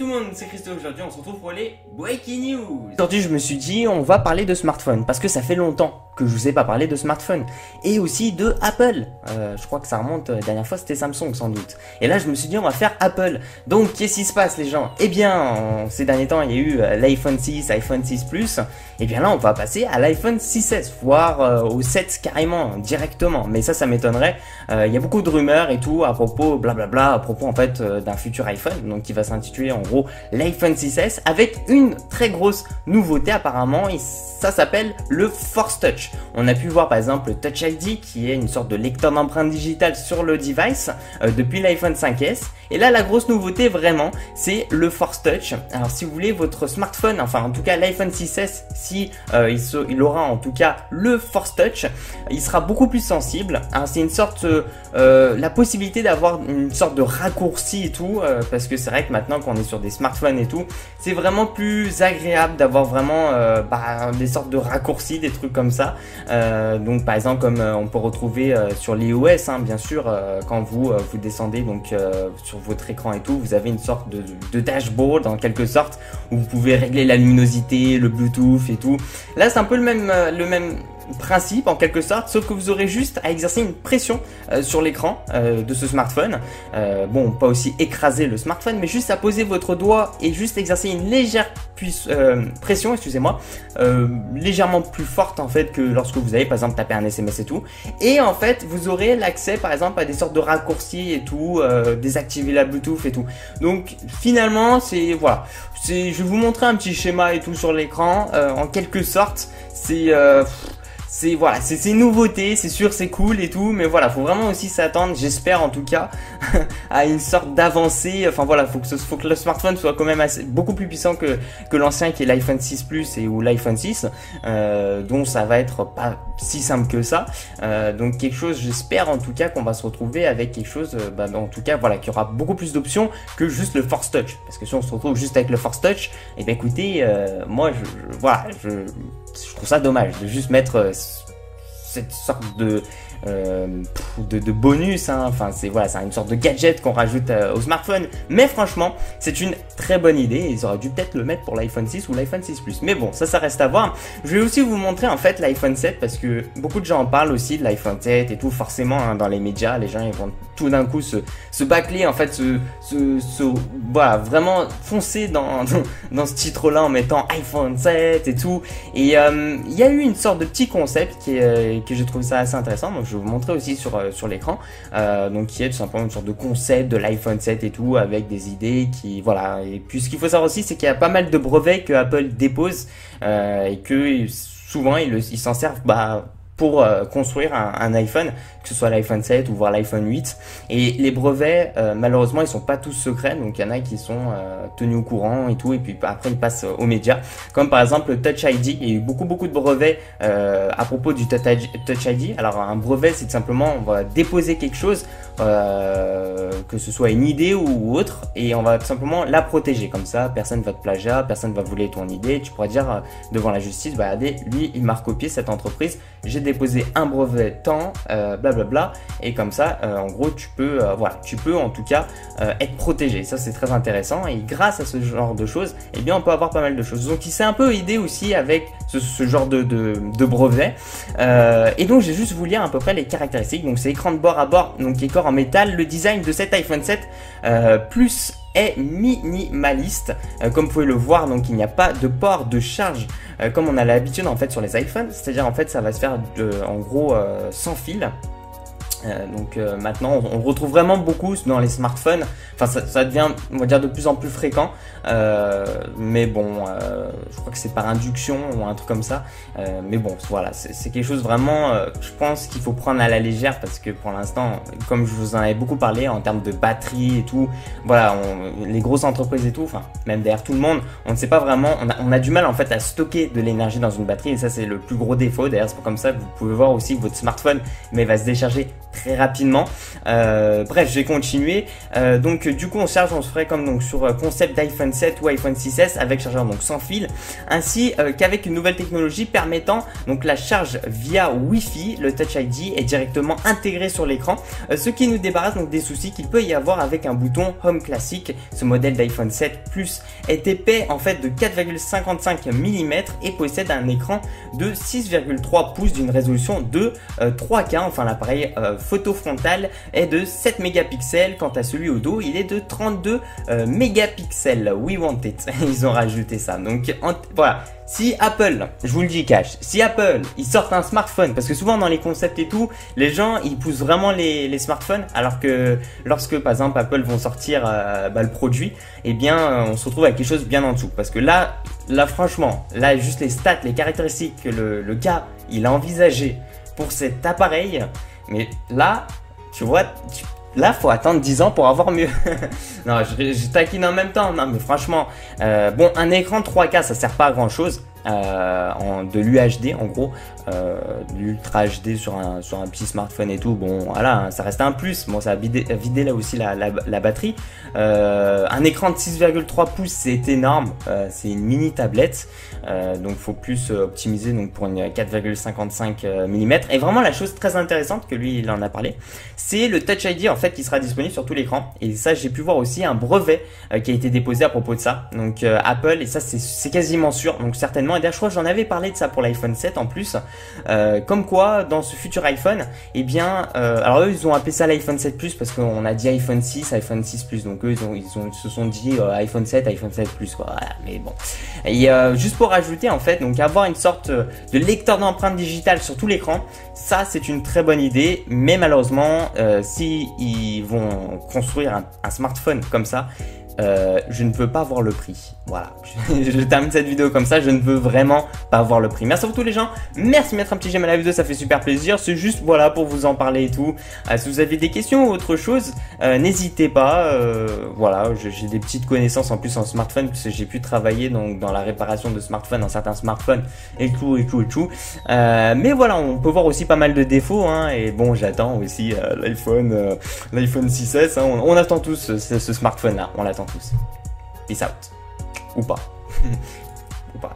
tout le monde, c'est Christo. Aujourd'hui on se retrouve pour les Breaking News. Aujourd'hui je me suis dit on va parler de smartphone parce que ça fait longtemps que je vous ai pas parlé de smartphone. Et aussi de Apple, je crois que ça remonte, la dernière fois c'était Samsung sans doute. Et là je me suis dit on va faire Apple. Donc qu'est-ce qui se passe les gens? Eh bien ces derniers temps il y a eu l'iPhone 6, iPhone 6 Plus. Et bien là on va passer à l'iPhone 6S, voire au 7 carrément, directement. Mais ça m'étonnerait. Il y a beaucoup de rumeurs et tout à propos, blablabla, à propos en fait d'un futur iPhone, donc qui va s'intituler en gros l'iPhone 6S, avec une très grosse nouveauté apparemment, et ça s'appelle le Force Touch. On a pu voir par exemple le Touch ID qui est une sorte de lecteur d'empreintes digitales sur le device depuis l'iPhone 5S. Et là la grosse nouveauté vraiment c'est le Force Touch. Alors si vous voulez votre smartphone, enfin en tout cas l'iPhone 6S, si il aura en tout cas le Force Touch, il sera beaucoup plus sensible. C'est une sorte la possibilité d'avoir une sorte de raccourci et tout, parce que c'est vrai que maintenant quand on est sur des smartphones et tout, c'est vraiment plus agréable d'avoir vraiment des sortes de raccourcis, des trucs comme ça. Donc par exemple comme on peut retrouver sur l'iOS, bien sûr, quand vous descendez donc sur votre écran et tout, vous avez une sorte de dashboard en quelque sorte où vous pouvez régler la luminosité, le Bluetooth et tout. Là c'est un peu le même principe en quelque sorte, sauf que vous aurez juste à exercer une pression sur l'écran de ce smartphone. Bon, pas aussi écraser le smartphone, mais juste à poser votre doigt et juste exercer une légère pression, excusez-moi, légèrement plus forte en fait que lorsque vous avez par exemple tapé un SMS et tout. Et en fait, vous aurez l'accès par exemple à des sortes de raccourcis et tout, désactiver la Bluetooth et tout. Donc finalement, c'est voilà, je vais vous montrer un petit schéma et tout sur l'écran. En quelque sorte, c'est une nouveauté, c'est sûr, c'est cool et tout, mais voilà, faut vraiment aussi s'attendre, j'espère en tout cas, à une sorte d'avancée. Enfin voilà, faut que le smartphone soit quand même beaucoup plus puissant que l'ancien qui est l'iPhone 6 Plus ou l'iPhone 6, donc ça va être pas si simple que ça. Donc quelque chose, j'espère en tout cas qu'on va se retrouver avec quelque chose, en tout cas voilà, qu'il y aura beaucoup plus d'options que juste le Force Touch, parce que si on se retrouve juste avec le Force Touch, et bien écoutez, moi je trouve ça dommage de juste mettre cette sorte de bonus, enfin c'est une sorte de gadget qu'on rajoute au smartphone. Mais franchement c'est une très bonne idée, ils auraient dû peut-être le mettre pour l'iPhone 6 ou l'iPhone 6 Plus, mais bon ça reste à voir. Je vais aussi vous montrer en fait l'iPhone 7 parce que beaucoup de gens en parlent aussi de l'iPhone 7 et tout, forcément dans les médias les gens ils vont tout d'un coup se bâcler en fait, voilà, vraiment foncer dans ce titre là en mettant iPhone 7 et tout. Et il y a eu une sorte de petit concept que j'ai trouvé ça assez intéressant, donc je vais vous montrer aussi sur l'écran, donc qui est tout simplement une sorte de concept de l'iPhone 7 et tout, avec des idées qui voilà. Et puis ce qu'il faut savoir aussi c'est qu'il y a pas mal de brevets que Apple dépose et que souvent ils s'en servent pour construire un iPhone, que ce soit l'iPhone 7 ou voire l'iPhone 8. Et les brevets, malheureusement, ils sont pas tous secrets, donc il y en a qui sont tenus au courant et tout, et puis après ils passent aux médias. Comme par exemple le Touch ID, il y a eu beaucoup de brevets à propos du Touch ID. Alors un brevet, c'est tout simplement, on va déposer quelque chose, que ce soit une idée ou autre, et on va tout simplement la protéger. Comme ça, personne va te plagiat, personne va voler ton idée. Tu pourras dire devant la justice, regardez, lui, il m'a recopié cette entreprise, j'ai déposé un brevet tant, blablabla, et comme ça, en gros, tu peux en tout cas être protégé. Ça, c'est très intéressant, et grâce à ce genre de choses, eh bien, on peut avoir pas mal de choses. Donc, c'est un peu idée aussi avec ce genre de brevet. Et donc, j'ai juste vous lire à peu près les caractéristiques. Donc, c'est écran de bord à bord, donc qui est corps en métal. Le design de cet iPhone 7 Plus est minimaliste, comme vous pouvez le voir. Donc il n'y a pas de port de charge comme on a l'habitude en fait sur les iPhones, c'est-à-dire en fait ça va se faire en gros sans fil. Donc maintenant on retrouve vraiment beaucoup dans les smartphones, enfin ça devient, on va dire, de plus en plus fréquent, mais bon, je crois que c'est par induction ou un truc comme ça, mais bon voilà, c'est quelque chose vraiment, je pense qu'il faut prendre à la légère, parce que pour l'instant, comme je vous en avais beaucoup parlé en termes de batterie et tout, voilà, les grosses entreprises et tout, enfin même derrière tout le monde, on ne sait pas vraiment, on a du mal en fait à stocker de l'énergie dans une batterie, et ça c'est le plus gros défaut. D'ailleurs c'est comme ça que vous pouvez voir aussi que votre smartphone va se décharger très rapidement. Bref, je vais continuer. Donc du coup on charge, on se ferait comme donc sur concept d'iPhone 7 ou iPhone 6s avec chargeur donc sans fil, ainsi qu'avec une nouvelle technologie permettant donc la charge via Wi-Fi. Le Touch ID est directement intégré sur l'écran, ce qui nous débarrasse donc des soucis qu'il peut y avoir avec un bouton Home classique. Ce modèle d'iPhone 7 Plus est épais en fait de 4,55 mm et possède un écran de 6,3 pouces d'une résolution de 3K. Enfin l'appareil photo frontale est de 7 mégapixels, quant à celui au dos il est de 32 mégapixels. We want it. Ils ont rajouté ça. Donc voilà. Si Apple, je vous le dis cash, si Apple ils sortent un smartphone, parce que souvent dans les concepts et tout, les gens ils poussent vraiment les smartphones, alors que lorsque par exemple Apple vont sortir le produit, eh bien on se retrouve avec quelque chose bien en dessous. Parce que là franchement, là juste les stats, les caractéristiques que le gars il a envisagé pour cet appareil, mais là tu vois, là, faut attendre 10 ans pour avoir mieux. Non, je taquine en même temps. Non, mais franchement, bon, un écran 3K, ça sert pas à grand chose. De l'UHD en gros, de l'Ultra HD sur un petit smartphone et tout, bon voilà, ça reste un plus. Bon, ça va vider là aussi la batterie. Un écran de 6,3 pouces c'est énorme, c'est une mini tablette, donc faut plus optimiser donc pour une 4,55 mm. Et vraiment la chose très intéressante que lui il en a parlé, c'est le Touch ID en fait qui sera disponible sur tout l'écran. Et ça j'ai pu voir aussi un brevet qui a été déposé à propos de ça, donc Apple, et ça c'est quasiment sûr, donc certainement. Et d'ailleurs je crois que j'en avais parlé de ça pour l'iPhone 7 en plus, comme quoi dans ce futur iPhone, eh bien alors eux ils ont appelé ça l'iPhone 7 Plus parce qu'on a dit iPhone 6, iPhone 6 Plus, donc eux ils se sont dit iPhone 7, iPhone 7 Plus quoi, voilà, mais bon. Et juste pour rajouter en fait, donc avoir une sorte de lecteur d'empreintes digitales sur tout l'écran, ça c'est une très bonne idée, mais malheureusement si ils vont construire un smartphone comme ça, je ne veux pas voir le prix. Voilà, je termine cette vidéo comme ça, je ne veux vraiment pas voir le prix. Merci à tous les gens, merci de mettre un petit j'aime à la vidéo, ça fait super plaisir. C'est juste voilà pour vous en parler et tout. Si vous avez des questions ou autre chose, n'hésitez pas. Voilà, j'ai des petites connaissances en plus en smartphone, parce que j'ai pu travailler donc dans la réparation de smartphones, dans certains smartphones et tout. Mais voilà, on peut voir aussi pas mal de défauts, hein, et bon, j'attends aussi l'iPhone 6S, hein, on attend tous ce smartphone là, on l'attend tous. Peace out. Ou pas. Ou pas.